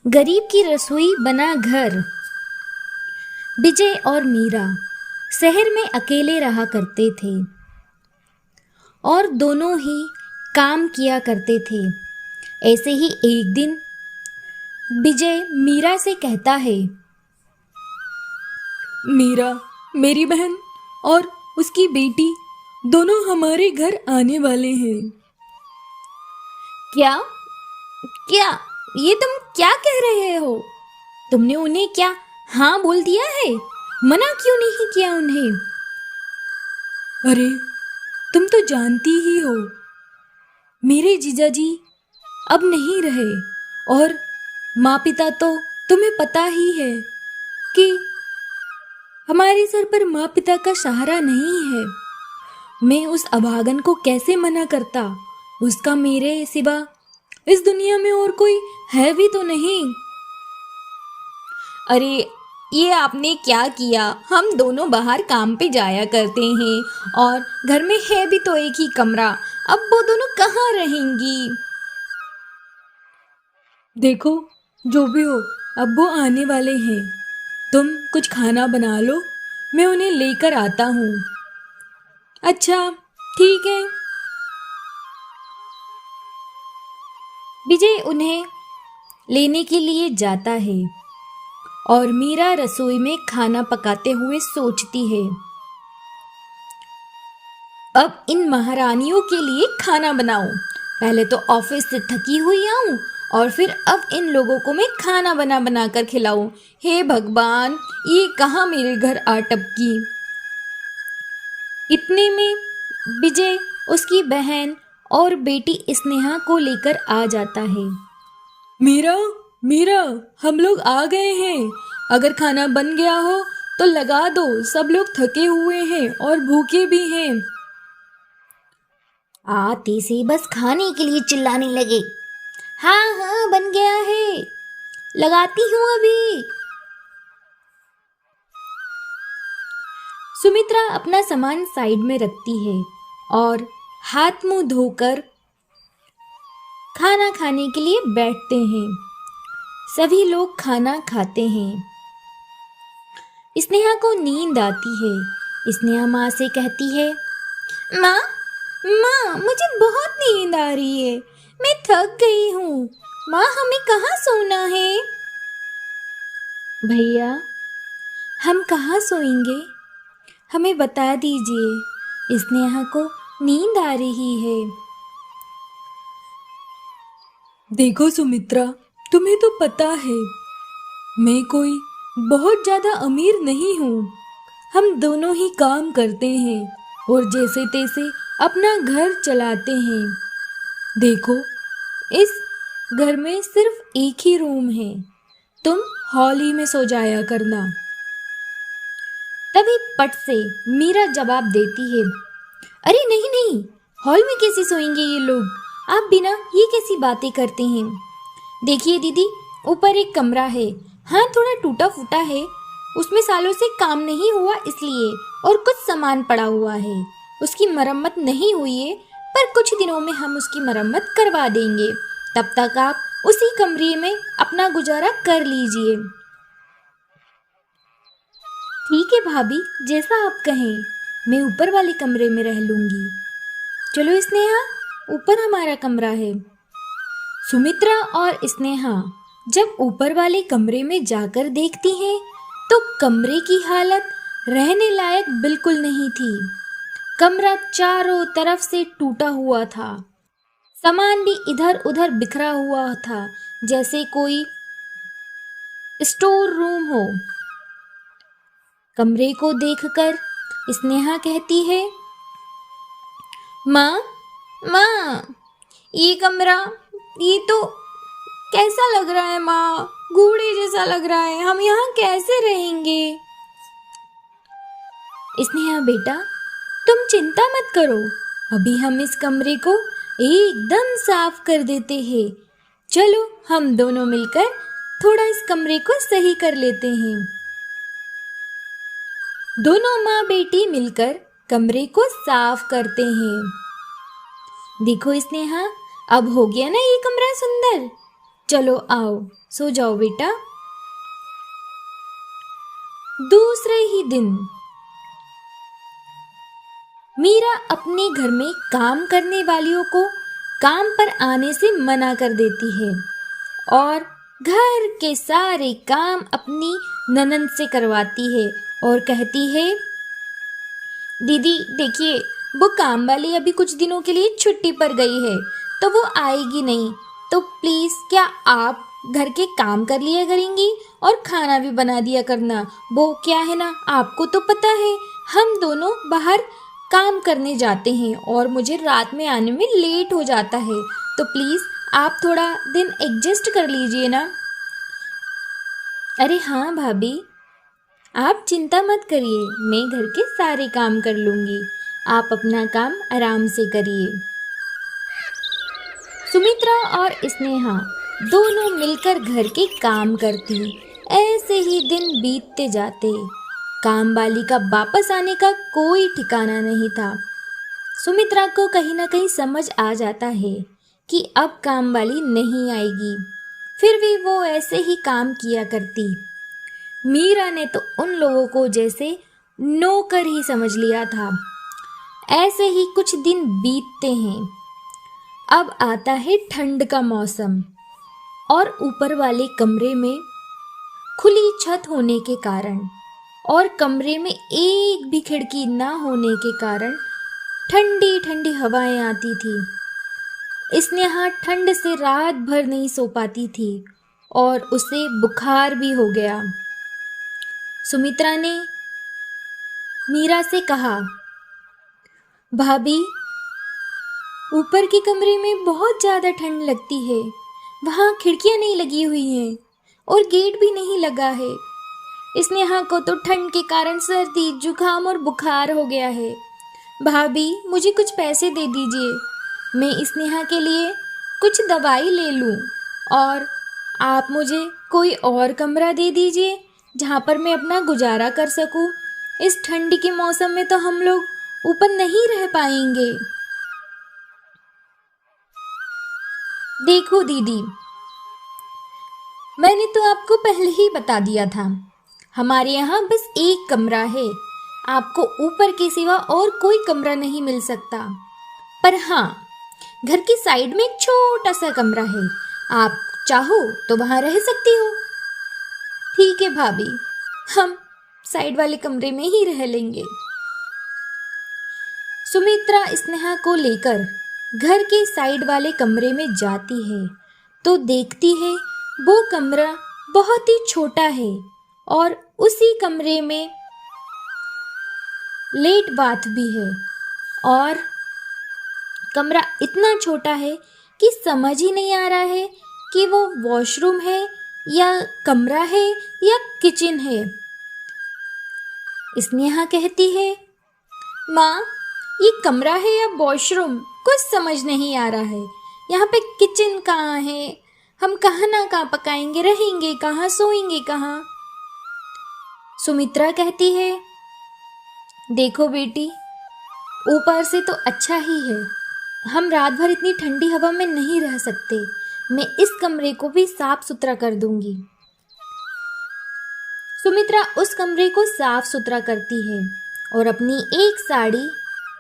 गरीब की रसोई बना घर। विजय और मीरा शहर में अकेले रहा करते थे और दोनों ही काम किया करते थे। ऐसे ही एक दिन विजय मीरा से कहता है, मीरा, मेरी बहन और उसकी बेटी दोनों हमारे घर आने वाले हैं। क्या क्या ये तुम क्या कह रहे हो? तुमने उन्हें क्या हाँ बोल दिया है? मना क्यों नहीं किया उन्हें? अरे, तुम तो जानती ही हो, मेरे जीजाजी अब नहीं रहे और माँ पिता तो तुम्हें पता ही है कि हमारे सर पर माँ पिता का सहारा नहीं है। मैं उस अभागन को कैसे मना करता? उसका मेरे सिवा इस दुनिया में और कोई है भी तो नहीं। अरे, ये आपने क्या किया? हम दोनों बाहर काम पे जाया करते हैं और घर में है भी तो एक ही कमरा। अब वो दोनों कहाँ रहेंगी? देखो, जो भी हो, अब वो आने वाले हैं। तुम कुछ खाना बना लो, मैं उन्हें लेकर आता हूँ। अच्छा, ठीक है। विजय उन्हें लेने के लिए जाता है और मीरा रसोई में खाना पकाते हुए सोचती है, अब इन महारानियों के लिए खाना बनाऊं। पहले तो ऑफिस से थकी हुई आऊं और फिर अब इन लोगों को मैं खाना बना बना कर खिलाऊं। हे भगवान, ये कहाँ मेरे घर आ टपकी। इतने में विजय उसकी बहन और बेटी स्नेहा को लेकर आ जाता है। मीरा, मीरा, हम लोग आ गए हैं। अगर खाना बन गया हो तो लगा दो, सब लोग थके हुए हैं और भूखे भी हैं। आते से बस खाने के लिए चिल्लाने लगे। हाँ हाँ, बन गया है, लगाती हूँ अभी। सुमित्रा अपना सामान साइड में रखती है और हाथ मुंह धोकर खाना खाने के लिए बैठते हैं। सभी लोग खाना खाते हैं। स्नेहा को नींद आती है। स्नेहा माँ से कहती है, माँ माँ, मुझे बहुत नींद आ रही है, मैं थक गई हूँ। माँ, हमें कहाँ सोना है? भैया, हम कहाँ सोएंगे? हमें बता दीजिए, स्नेहा को नींद आ रही है। देखो सुमित्रा, तुम्हें तो पता है मैं कोई बहुत ज़्यादा अमीर नहीं हूँ। हम दोनों ही काम करते हैं और जैसे तैसे अपना घर चलाते हैं। देखो, इस घर में सिर्फ एक ही रूम है, तुम हॉल ही में सो जाया करना। तभी पट से मीरा जवाब देती है, अरे नहीं नहीं, हॉल में कैसे सोएंगे ये लोग? आप बिना ये कैसी बातें करते हैं? देखिए दीदी, ऊपर एक कमरा है। हाँ, थोड़ा टूटा फूटा है, उसमें सालों से काम नहीं हुआ इसलिए, और कुछ सामान पड़ा हुआ है, उसकी मरम्मत नहीं हुई है, पर कुछ दिनों में हम उसकी मरम्मत करवा देंगे। तब तक आप उसी कमरे में अपना गुजारा कर लीजिए। ठीक है भाभी, जैसा आप कहें, मैं ऊपर वाले कमरे में रह लूंगी। चलो स्नेहा, ऊपर हमारा कमरा है। सुमित्रा और स्नेहा जब ऊपर वाले कमरे में जाकर देखती हैं तो कमरे की हालत रहने लायक बिल्कुल नहीं थी। कमरा चारों तरफ से टूटा हुआ था। सामान भी इधर उधर बिखरा हुआ था, जैसे कोई स्टोर रूम हो। कमरे को देखकर स्नेहा कहती है, माँ माँ, ये कमरा, ये तो कैसा लग रहा है माँ? घोड़े जैसा लग रहा है, हम यहाँ कैसे रहेंगे? स्नेहा बेटा, तुम चिंता मत करो, अभी हम इस कमरे को एकदम साफ कर देते हैं। चलो हम दोनों मिलकर थोड़ा इस कमरे को सही कर लेते हैं। दोनों माँ बेटी मिलकर कमरे को साफ करते हैं। देखो स्नेहा, अब हो गया ना ये कमरा सुंदर? चलो आओ, सो जाओ बेटा। दूसरे ही दिन मीरा अपने घर में काम करने वालियों को काम पर आने से मना कर देती है और घर के सारे काम अपनी ननंद से करवाती है और कहती है, दीदी देखिए, वो काम वाली अभी कुछ दिनों के लिए छुट्टी पर गई है तो वो आएगी नहीं, तो प्लीज़ क्या आप घर के काम कर लिया करेंगी और खाना भी बना दिया करना। वो क्या है ना, आपको तो पता है हम दोनों बाहर काम करने जाते हैं और मुझे रात में आने में लेट हो जाता है, तो प्लीज़ आप थोड़ा दिन एडजस्ट कर लीजिए ना। अरे हाँ भाभी, आप चिंता मत करिए, मैं घर के सारे काम कर लूँगी, आप अपना काम आराम से करिए। सुमित्रा और स्नेहा दोनों मिलकर घर के काम करती। ऐसे ही दिन बीतते जाते। काम वाली का वापस आने का कोई ठिकाना नहीं था। सुमित्रा को कहीं ना कहीं समझ आ जाता है कि अब काम वाली नहीं आएगी, फिर भी वो ऐसे ही काम किया करती। मीरा ने तो उन लोगों को जैसे नौकर ही समझ लिया था। ऐसे ही कुछ दिन बीतते हैं। अब आता है ठंड का मौसम और ऊपर वाले कमरे में खुली छत होने के कारण और कमरे में एक भी खिड़की ना होने के कारण ठंडी ठंडी हवाएं आती थी। स्नेहा ठंड से रात भर नहीं सो पाती थी और उसे बुखार भी हो गया। सुमित्रा ने मीरा से कहा, भाभी ऊपर के कमरे में बहुत ज़्यादा ठंड लगती है, वहाँ खिड़कियाँ नहीं लगी हुई हैं और गेट भी नहीं लगा है। स्नेहा को तो ठंड के कारण सर्दी, जुकाम और बुखार हो गया है। भाभी मुझे कुछ पैसे दे दीजिए, मैं स्नेहा के लिए कुछ दवाई ले लूँ और आप मुझे कोई और कमरा दे दीजिए जहाँ पर मैं अपना गुजारा कर सकूँ। इस ठंडी के मौसम में तो हम लोग ऊपर नहीं रह पाएंगे। देखो दीदी, मैंने तो आपको पहले ही बता दिया था, हमारे यहाँ बस एक कमरा है, आपको ऊपर के सिवा और कोई कमरा नहीं मिल सकता। पर हाँ, घर की साइड में एक छोटा सा कमरा है, आप चाहो तो वहाँ रह सकती हो। ठीक है भाभी, हम साइड वाले कमरे में ही रह लेंगे। सुमित्रा स्नेहा को लेकर घर के साइड वाले कमरे में जाती है तो देखती है वो कमरा बहुत ही छोटा है और उसी कमरे में लेट बाथ भी है और कमरा इतना छोटा है कि समझ ही नहीं आ रहा है कि वो वॉशरूम है या कमरा है या किचन है। स्नेहा कहती है, माँ ये कमरा है या वॉशरूम, कुछ समझ नहीं आ रहा है, यहाँ पे किचन कहाँ है, हम कहाँ ना कहाँ पकाएंगे, रहेंगे कहाँ, सोएंगे कहाँ। सुमित्रा कहती है, देखो बेटी, ऊपर से तो अच्छा ही है, हम रात भर इतनी ठंडी हवा में नहीं रह सकते, मैं इस कमरे को भी साफ सुथरा कर दूंगी। सुमित्रा उस कमरे को साफ सुथरा करती है और अपनी एक साड़ी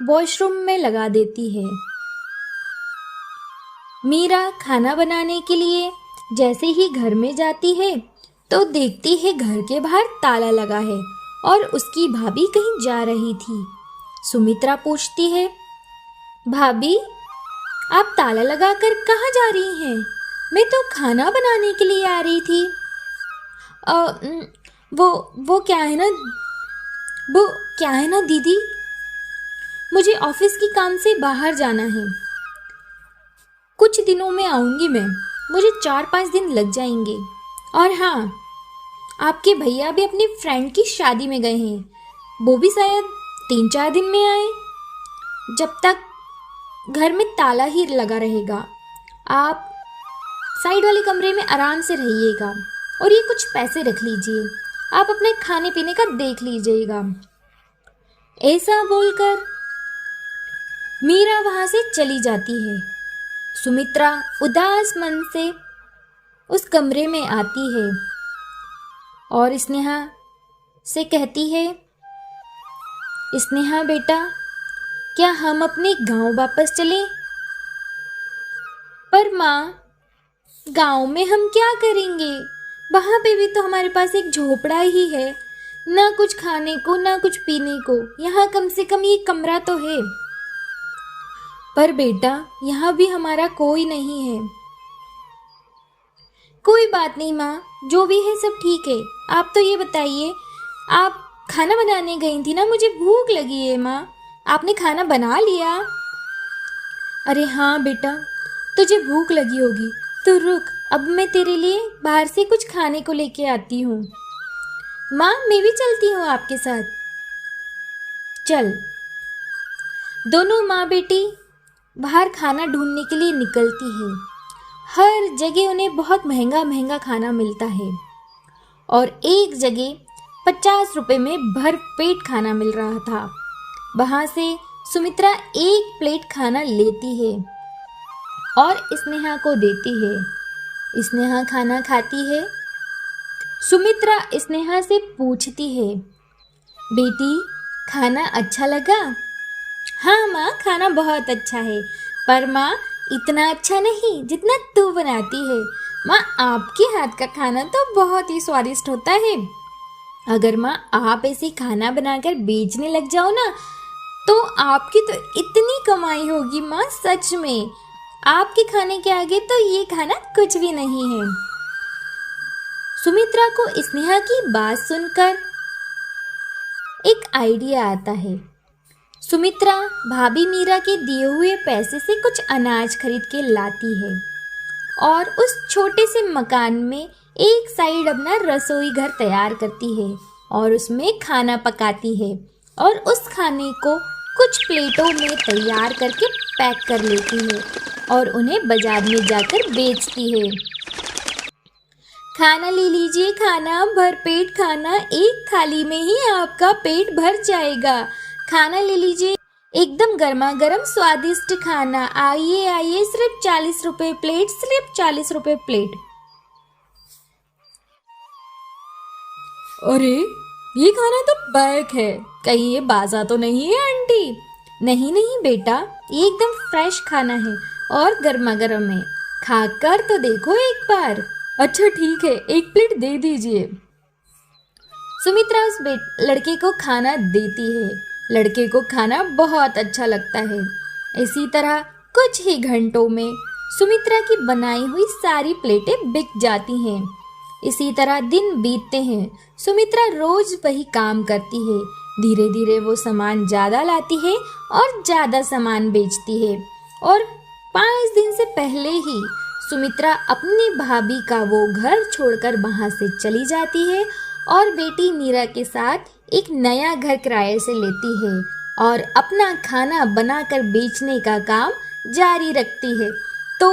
वॉशरूम में लगा देती है। मीरा खाना बनाने के लिए जैसे ही घर में जाती है तो देखती है घर के बाहर ताला लगा है और उसकी भाभी कहीं जा रही थी। सुमित्रा पूछती है, भाभी आप ताला लगाकर कहाँ जा रही हैं? मैं तो खाना बनाने के लिए आ रही थी। वो क्या है ना दीदी, मुझे ऑफिस की काम से बाहर जाना है, कुछ दिनों में आऊँगी मैं, मुझे 4-5 दिन लग जाएंगे। और हाँ, आपके भैया भी अपनी फ्रेंड की शादी में गए हैं, वो भी शायद 3-4 दिन में आए। जब तक घर में ताला ही लगा रहेगा, आप साइड वाले कमरे में आराम से रहिएगा और ये कुछ पैसे रख लीजिए, आप अपने खाने पीने का देख लीजिएगा। ऐसा बोलकर मीरा वहाँ से चली जाती है। सुमित्रा उदास मन से उस कमरे में आती है और स्नेहा से कहती है, स्नेहा बेटा, क्या हम अपने गांव वापस चलें? पर माँ, गांव में हम क्या करेंगे? वहां पे भी तो हमारे पास एक झोपड़ा ही है, ना कुछ खाने को ना कुछ पीने को। यहाँ कम से कम ये कमरा तो है। पर बेटा, यहाँ भी हमारा कोई नहीं है। कोई बात नहीं माँ, जो भी है सब ठीक है। आप तो ये बताइए, आप खाना बनाने गई थी ना, मुझे भूख लगी है माँ, आपने खाना बना लिया? अरे हाँ बेटा, तुझे भूख लगी होगी, तो रुक, अब मैं तेरे लिए बाहर से कुछ खाने को लेके आती हूँ। माँ, मैं भी चलती हूँ आपके साथ। चल। दोनों माँ बेटी बाहर खाना ढूंढने के लिए निकलती है। हर जगह उन्हें बहुत महंगा महंगा खाना मिलता है और एक जगह 50 रुपए में भर पेट खाना मिल रहा था। वहाँ से सुमित्रा एक प्लेट खाना लेती है और स्नेहा को देती है। स्नेहा खाना खाती है। सुमित्रा स्नेहा से पूछती है, बेटी, खाना अच्छा लगा? हाँ माँ, खाना बहुत अच्छा है, पर माँ इतना अच्छा नहीं जितना तू बनाती है। माँ, आपके हाथ का खाना तो बहुत ही स्वादिष्ट होता है। अगर माँ आप ऐसे खाना बनाकर बेचने लग जाओ ना, तो आपकी तो इतनी कमाई होगी माँ, सच में। आपके खाने के आगे तो ये खाना कुछ भी नहीं है। सुमित्रा को स्नेहा की बात सुनकर एक आइडिया आता है। सुमित्रा भाभी मीरा के दिए हुए पैसे से कुछ अनाज खरीद के लाती है और उस छोटे से मकान में एक साइड अपना रसोई घर तैयार करती है और उसमें खाना पकाती है और उस खाने को कुछ प्लेटों में तैयार करके पैक कर लेती है और उन्हें बाजार में जाकर बेचती है। खाना ले लीजिए, खाना, भरपेट खाना, एक थाली में ही आपका पेट भर जाएगा। खाना ले लीजिए, एकदम गर्मा गर्म स्वादिष्ट खाना। आइए आइए, सिर्फ 40 रुपए प्लेट, सिर्फ 40 रुपए प्लेट। अरे, ये खाना तो पैक है, कहीं ये बासा तो नहीं है आंटी? नहीं नहीं बेटा, ये एकदम फ्रेश खाना है और गर्मा गर्म है। खाकर तो देखो एक बार। अच्छा ठीक है, एक प्लेट दे दीजिए। सुमित्रा उस लड़के को खाना देती है। लड़के को खाना बहुत अच्छा लगता है। इसी तरह कुछ ही घंटों में सुमित्रा की बनाई हुई सारी प्लेटें बिक जाती हैं। इसी तरह दिन बीतते हैं। सुमित्रा रोज वही काम करती है। धीरे धीरे वो सामान ज़्यादा लाती है और ज़्यादा सामान बेचती है और 5 दिन से पहले ही सुमित्रा अपनी भाभी का वो घर छोड़कर वहाँ से चली जाती है और बेटी मीरा के साथ एक नया घर किराए से लेती है और अपना खाना बनाकर बेचने का काम जारी रखती है। तो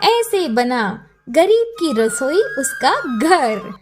ऐसे बना गरीब की रसोई उसका घर।